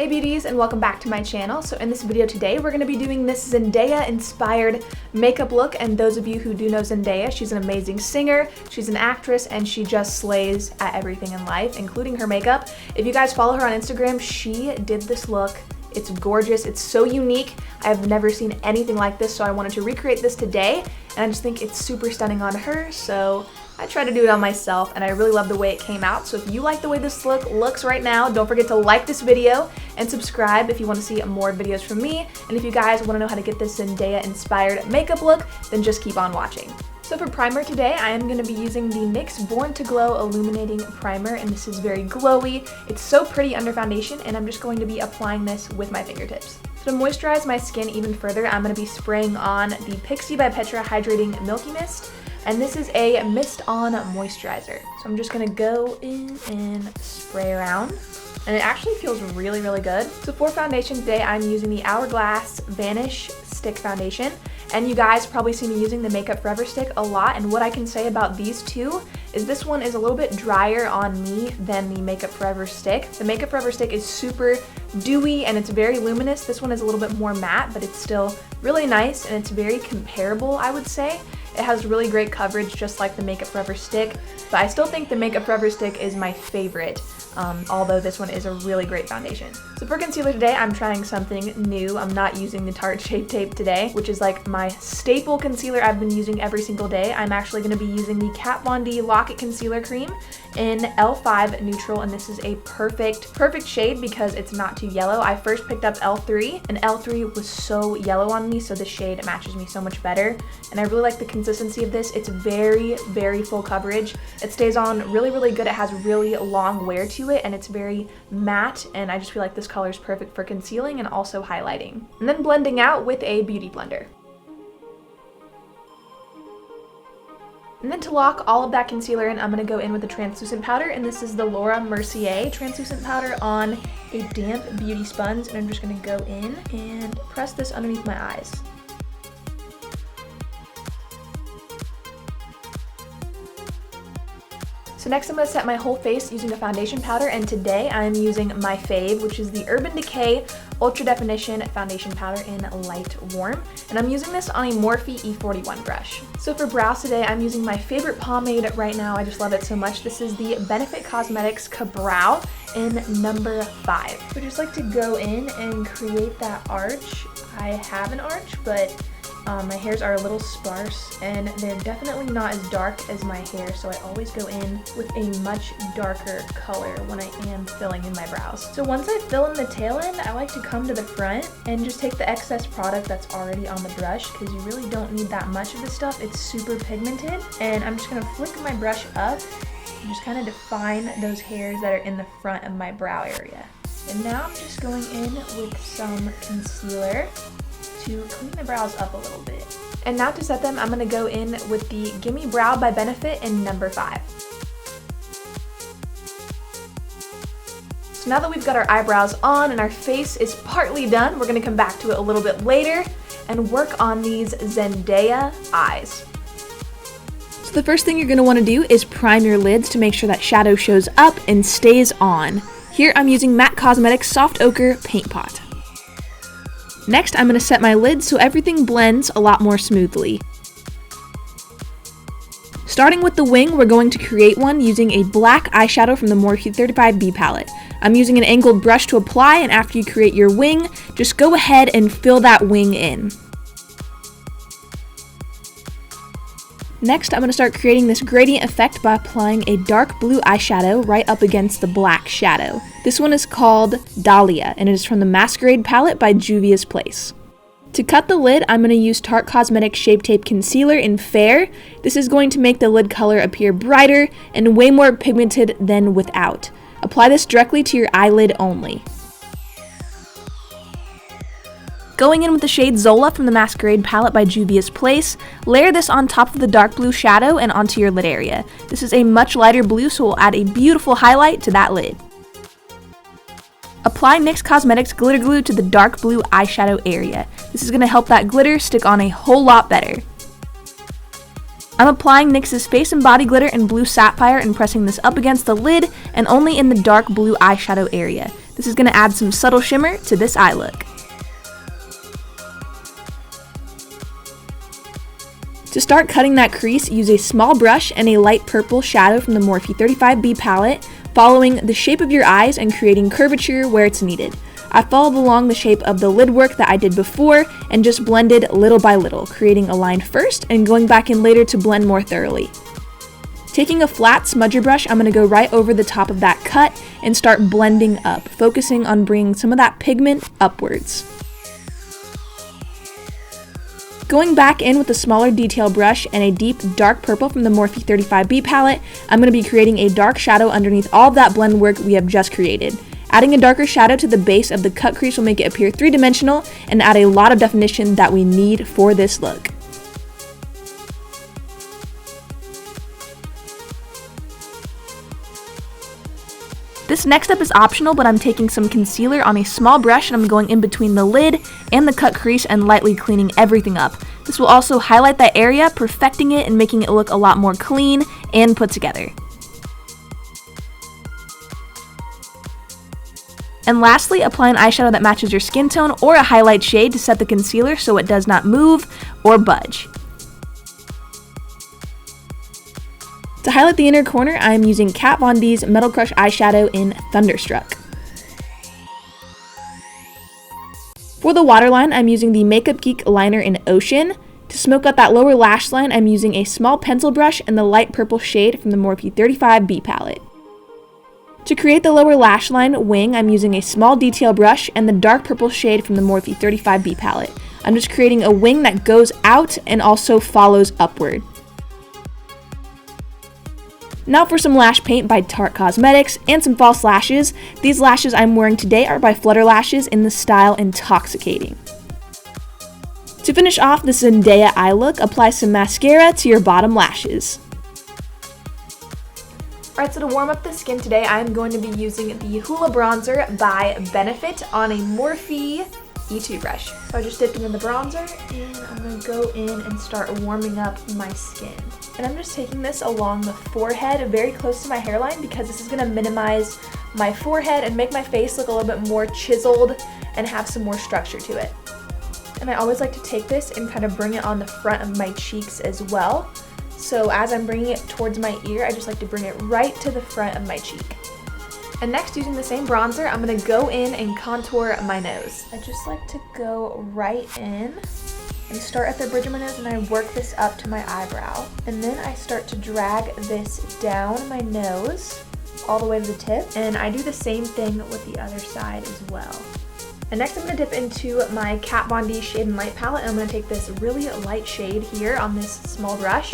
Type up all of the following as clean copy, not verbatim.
Hey beauties, and welcome back to my channel. So in this video today, we're going to be doing this Zendaya inspired makeup look. And those of you who do know Zendaya, she's an amazing singer, she's an actress, and she just slays at everything in life, including her makeup. If you guys follow her on Instagram, she did this look. It's gorgeous, it's so unique. I've never seen anything like this, so I wanted to recreate this today, and I just think it's super stunning on her, so I tried to do it on myself, and I really love the way it came out. So if you like the way this look looks right now, don't forget to like this video and subscribe if you want to see more videos from me. And if you guys want to know how to get this Zendaya inspired makeup look, then just keep on watching. So for primer today, I am going to be using the NYX Born to Glow Illuminating Primer, and this is very glowy. It's so pretty under foundation, and I'm just going to be applying this with my fingertips. So to moisturize my skin even further, I'm going to be spraying on the Pixi by Petra Hydrating Milky Mist, and this is a mist-on moisturizer. So I'm just going to go in and spray around, and it actually feels really, really good. So for foundation today, I'm using the Hourglass Vanish Stick Foundation. And you guys probably see me using the Makeup Forever stick a lot, and what I can say about these two is this one is a little bit drier on me than the Makeup Forever stick. The Makeup Forever stick is super dewy and it's very luminous. This one is a little bit more matte, but it's still really nice and it's very comparable, I would say. It has really great coverage just like the Makeup Forever stick, but I still think the Makeup Forever stick is my favorite, although this one is a really great foundation. So for concealer today, I'm trying something new. I'm not using the Tarte Shape Tape today, which is like my staple concealer I've been using every single day. I'm actually going to be using the Kat Von D Lock-It Concealer Cream in L5 Neutral, and this is a perfect shade because it's not too yellow. I first picked up L3, and L3 was so yellow on me, so the shade matches me so much better, and I really like the consistency of this. It's very, very full coverage. It stays on really, really good. It has really long wear to it, and it's very matte, and I just feel like this color is perfect for concealing and also highlighting. And then blending out with a beauty blender. And then to lock all of that concealer in, I'm going to go in with a translucent powder, and this is the Laura Mercier translucent powder on a damp beauty sponge, and I'm just going to go in and press this underneath my eyes. So next I'm going to set my whole face using a foundation powder, and today I'm using my fave, which is the Urban Decay Ultra Definition Foundation Powder in Light Warm, and I'm using this on a Morphe E41 brush. So for brows today, I'm using my favorite pomade right now. I just love it so much. This is the Benefit Cosmetics Ka-Brow in number 5. So just like to go in and create that arch. I have an arch, but my hairs are a little sparse and they're definitely not as dark as my hair, so I always go in with a much darker color when I am filling in my brows. So once I fill in the tail end, I like to come to the front and just take the excess product that's already on the brush, because you really don't need that much of this stuff. It's super pigmented, and I'm just going to flick my brush up and just kind of define those hairs that are in the front of my brow area. And now I'm just going in with some concealer to clean the brows up a little bit. And now to set them, I'm going to go in with the Gimme Brow by Benefit in number 5. So now that we've got our eyebrows on and our face is partly done, we're going to come back to it a little bit later and work on these Zendaya eyes. So the first thing you're going to want to do is prime your lids to make sure that shadow shows up and stays on. Here I'm using MAC Cosmetics Soft Ochre Paint Pot. Next, I'm going to set my lids so everything blends a lot more smoothly. Starting with the wing, we're going to create one using a black eyeshadow from the Morphe 35B palette. I'm using an angled brush to apply, and after you create your wing, just go ahead and fill that wing in. Next, I'm going to start creating this gradient effect by applying a dark blue eyeshadow right up against the black shadow. This one is called Dahlia, and it is from the Masquerade palette by Juvia's Place. To cut the lid, I'm going to use Tarte Cosmetics Shape Tape Concealer in Fair. This is going to make the lid color appear brighter and way more pigmented than without. Apply this directly to your eyelid only. Going in with the shade Zola from the Masquerade palette by Juvia's Place, layer this on top of the dark blue shadow and onto your lid area. This is a much lighter blue, so we'll add a beautiful highlight to that lid. Apply NYX Cosmetics Glitter Glue to the dark blue eyeshadow area. This is going to help that glitter stick on a whole lot better. I'm applying NYX's Face and Body Glitter in Blue Sapphire and pressing this up against the lid and only in the dark blue eyeshadow area. This is going to add some subtle shimmer to this eye look. To start cutting that crease, use a small brush and a light purple shadow from the Morphe 35B palette, following the shape of your eyes and creating curvature where it's needed. I followed along the shape of the lid work that I did before and just blended little by little, creating a line first and going back in later to blend more thoroughly. Taking a flat smudger brush, I'm going to go right over the top of that cut and start blending up, focusing on bringing some of that pigment upwards. Going back in with a smaller detail brush and a deep dark purple from the Morphe 35B palette, I'm going to be creating a dark shadow underneath all of that blend work we have just created. Adding a darker shadow to the base of the cut crease will make it appear three-dimensional and add a lot of definition that we need for this look. This next step is optional, but I'm taking some concealer on a small brush and I'm going in between the lid and the cut crease and lightly cleaning everything up. This will also highlight that area, perfecting it and making it look a lot more clean and put together. And lastly, apply an eyeshadow that matches your skin tone or a highlight shade to set the concealer so it does not move or budge. To highlight the inner corner, I am using Kat Von D's Metal Crush eyeshadow in Thunderstruck. For the waterline, I'm using the Makeup Geek liner in Ocean. To smoke out that lower lash line, I'm using a small pencil brush and the light purple shade from the Morphe 35B palette. To create the lower lash line wing, I'm using a small detail brush and the dark purple shade from the Morphe 35B palette. I'm just creating a wing that goes out and also follows upward. Now for some lash paint by Tarte Cosmetics and some false lashes. These lashes I'm wearing today are by Flutter Lashes in the style Intoxicating. To finish off the Zendaya eye look, apply some mascara to your bottom lashes. Alright, so to warm up the skin today, I'm going to be using the Hoola bronzer by Benefit on a Morphe E2 brush. So I just dipped into the bronzer and I'm going to go in and start warming up my skin. And I'm just taking this along the forehead, very close to my hairline, because this is going to minimize my forehead and make my face look a little bit more chiseled and have some more structure to it. And I always like to take this and kind of bring it on the front of my cheeks as well. So as I'm bringing it towards my ear, I just like to bring it right to the front of my cheek. And next, using the same bronzer, I'm going to go in and contour my nose. I just like to go right in and start at the bridge of my nose and I work this up to my eyebrow. And then I start to drag this down my nose all the way to the tip. And I do the same thing with the other side as well. And next I'm going to dip into my Kat Von D Shade and Light palette and I'm going to take this really light shade here on this small brush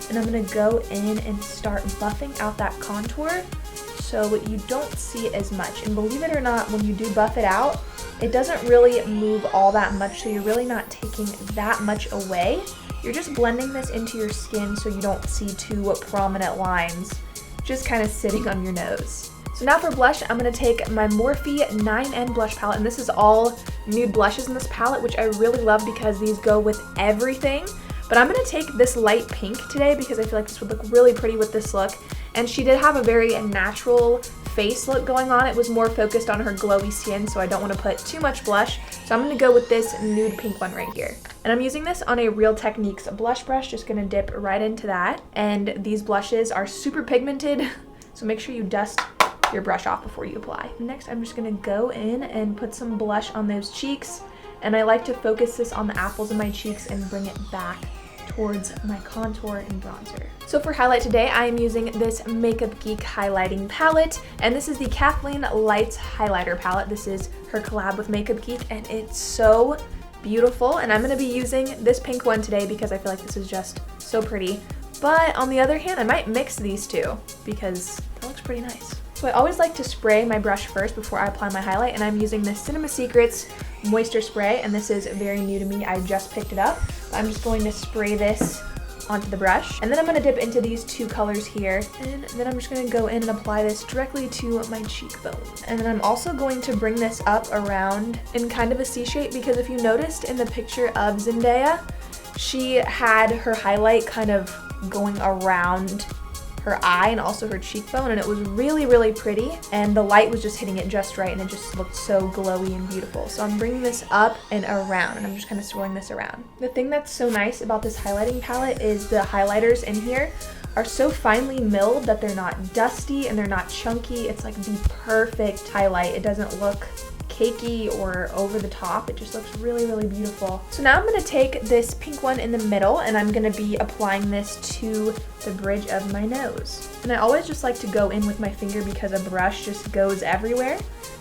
and I'm going to go in and start buffing out that contour so you don't see it as much. And believe it or not, when you do buff it out, it doesn't really move all that much, so you're really not taking that much away. You're just blending this into your skin so you don't see two prominent lines just kind of sitting on your nose. So now for blush, I'm going to take my Morphe 9N blush palette, and this is all nude blushes in this palette, which I really love because these go with everything. But I'm going to take this light pink today because I feel like this would look really pretty with this look. And she did have a very natural face look going on. It was more focused on her glowy skin, so I don't want to put too much blush. So I'm going to go with this nude pink one right here. And I'm using this on a Real Techniques blush brush, just going to dip right into that. And these blushes are super pigmented, so make sure you dust your brush off before you apply. Next, I'm just going to go in and put some blush on those cheeks. And I like to focus this on the apples of my cheeks and bring it back towards my contour and bronzer. So for highlight today, I am using this Makeup Geek highlighting palette, and this is the Kathleen Lights highlighter palette. This is her collab with Makeup Geek, and it's so beautiful. And I'm going to be using this pink one today because I feel like this is just so pretty. But on the other hand, I might mix these two because that looks pretty nice. So I always like to spray my brush first before I apply my highlight, and I'm using the Cinema Secrets Moisture Spray, and this is very new to me. I just picked it up. I'm just going to spray this onto the brush, and then I'm going to dip into these two colors here, and then I'm just going to go in and apply this directly to my cheekbone. And then I'm also going to bring this up around in kind of a C shape, because if you noticed in the picture of Zendaya, she had her highlight kind of going around her eye and also her cheekbone, and it was really, really pretty, and the light was just hitting it just right, and it just looked so glowy and beautiful. So I'm bringing this up and around, and I'm just kind of swirling this around. The thing that's so nice about this highlighting palette is the highlighters in here are so finely milled that they're not dusty and they're not chunky. It's like the perfect highlight. It doesn't look cakey or over the top. It just looks really, really beautiful. So now I'm going to take this pink one in the middle, and I'm going to be applying this to the bridge of my nose. And I always just like to go in with my finger because a brush just goes everywhere.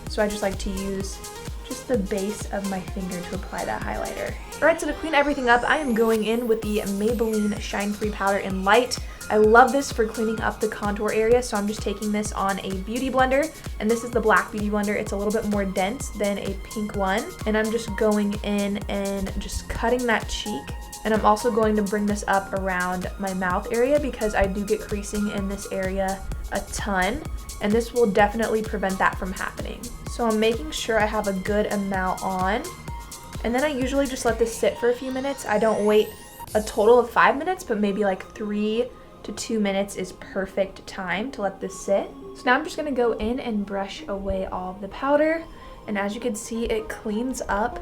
So I just like to use just the base of my finger to apply that highlighter. Alright, so to clean everything up, I am going in with the Maybelline Shine Free Powder in Light. I love this for cleaning up the contour area, so I'm just taking this on a beauty blender, and this is the black beauty blender. It's a little bit more dense than a pink one, and I'm just going in and just cutting that cheek. And I'm also going to bring this up around my mouth area because I do get creasing in this area a ton, and this will definitely prevent that from happening. So I'm making sure I have a good amount on, and then I usually just let this sit for a few minutes. I don't wait a total of 5 minutes, but maybe like 3 to 2 minutes is perfect time to let this sit. So now I'm just gonna go in and brush away all of the powder, and as you can see, it cleans up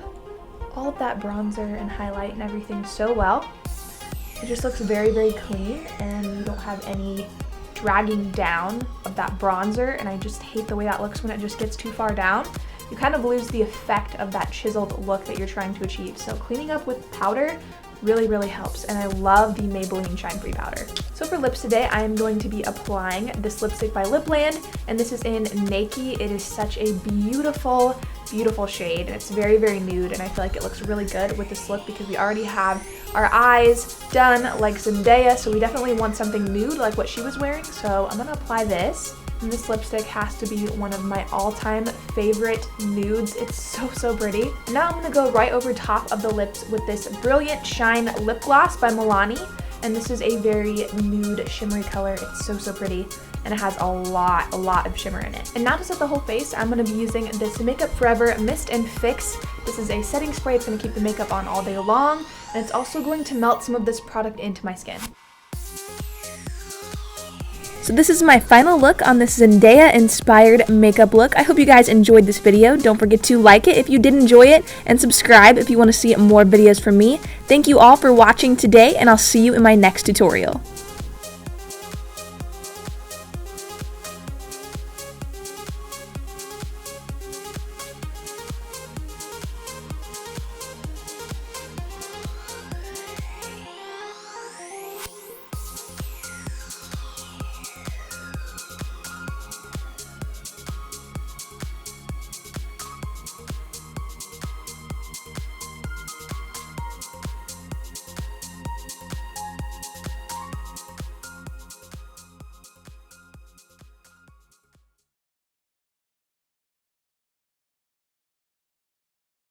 all of that bronzer and highlight and everything so well. It just looks very, very clean, and you don't have any dragging down of that bronzer, and I just hate the way that looks when it just gets too far down. You kind of lose the effect of that chiseled look that you're trying to achieve. So cleaning up with powder really, really helps, and I love the Maybelline Shine Free Powder. So for lips today, I am going to be applying this lipstick by Lipland, and this is in Naked. It is such a beautiful, beautiful shade, and it's very, very nude, and I feel like it looks really good with this look because we already have our eyes done like Zendaya, so we definitely want something nude like what she was wearing. So I'm gonna apply this. And this lipstick has to be one of my all-time favorite nudes. It's so, so pretty. Now I'm gonna go right over top of the lips with this Brilliant Shine Lip Gloss by Milani. And this is a very nude, shimmery color. It's so, so pretty. And it has a lot of shimmer in it. And now to set the whole face, I'm gonna be using this Makeup Forever Mist and Fix. This is a setting spray. It's gonna keep the makeup on all day long. And it's also going to melt some of this product into my skin. So this is my final look on this Zendaya inspired makeup look. I hope you guys enjoyed this video. Don't forget to like it if you did enjoy it, and subscribe if you want to see more videos from me. Thank you all for watching today, and I'll see you in my next tutorial.